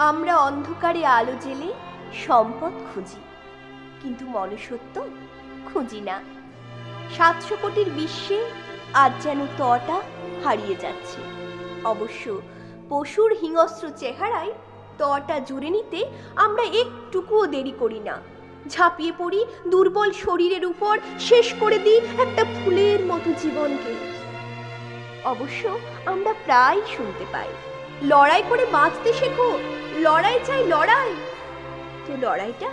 আমরা অন্ধকারে আলো জেলে সম্পদ খুঁজি, কিন্তু মনুষ্যত্ব খুঁজি না। 700 কোটির বিশ্বে আজ যেন তটা হারিয়ে যাচ্ছে। অবশ্য পশুর হিংস্র চেহারায় তটা জুড়ে নিতে আমরা একটুকুও দেরি করি না। ঝাঁপিয়ে পড়ি দুর্বল শরীরের উপর, শেষ করে দিই একটা ফুলের মতো জীবনকে। অবশ্য আমরা প্রায় শুনতে পাই, লড়াই করে বাঁচতে শেখো, লড়াই চাই লড়াই। তো লড়াইটা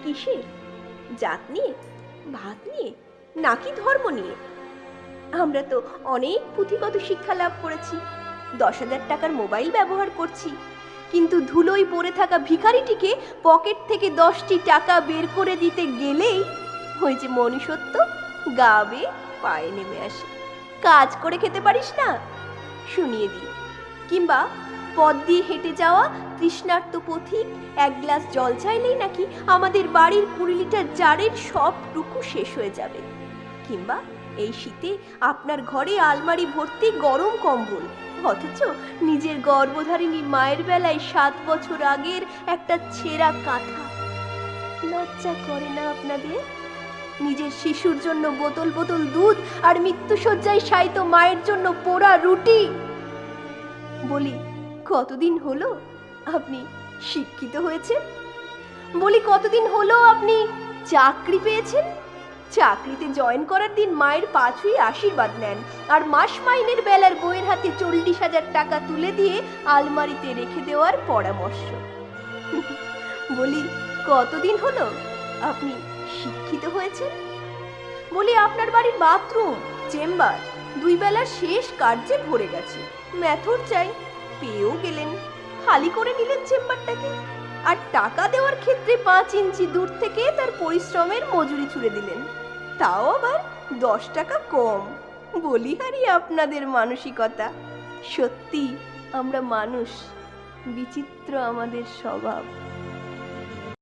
কিসের? জাত নিয়ে, ভাত নিয়ে, নাকি ধর্ম নিয়ে? আমরা তো অনেক পুঁথিগত শিক্ষা লাভ করেছি, 10,000 টাকার মোবাইল ব্যবহার করছি, কিন্তু ধুলোয় পড়ে থাকা ভিখারিটিকে পকেট থেকে 10টি টাকা বের করে দিতে গেলেই ওই যে মনুষ্যত্ব গা বেয়ে পায়ে নেমে আসে। কাজ করে খেতে পারিস না, শুনিয়ে দিই। কিংবা পথ দিয়ে হেঁটে যাওয়া তৃষ্ণার্ত পথিক 1 গ্লাস জল চাইলেই নাকি আমাদের বাড়ির 20 লিটার জারের সবটুকু শেষ হয়ে যাবে। কিংবা এই শীতে আপনার ঘরে আলমারি ভর্তি গরম কম্বল, অথচ নিজের গর্ভধারিণী মায়ের বেলায় 7 বছর আগের একটা ছেঁড়া কাঁথা। লজ্জা করে না আপনাদের? নিজের শিশুর জন্য বোতল বোতল দুধ আর মৃত্যুশয্যায় শায়িত মায়ের জন্য পোড়া রুটি। বলি, কতদিন হলো আপনি শিক্ষিত হয়েছেন? বলি, কতদিন হলো আপনি চাকরি পেয়েছেন? চাকরিতে জয়েন করার দিন মায়ের পা ছুঁয়ে আশীর্বাদ নেন, আর মাস মাইনের বেলার বইয়ের হাতে 40,000 টাকা তুলে দিয়ে আলমারিতে রেখে দেওয়ার পরামর্শ। বলি, কতদিন হলো আপনি শিক্ষিত হয়েছেন? বলি, আপনার বাড়ির বাথরুম, চেম্বার 2 বেলার শেষ কার্যে ভরে গেছে, মেথড চাই, পেয়েও গেলেন, খালি করে নিলেন চেম্বারটাকে, আর টাকা দেওয়ার ক্ষেত্রে 5 ইঞ্চি দূর থেকে তার পরিশ্রমের মজুরি ছুড়ে দিলেন, তাও আবার 10 টাকা কম। বলি হারি আপনাদের মানসিকতা। সত্যি আমরা মানুষ, বিচিত্র আমাদের স্বভাব।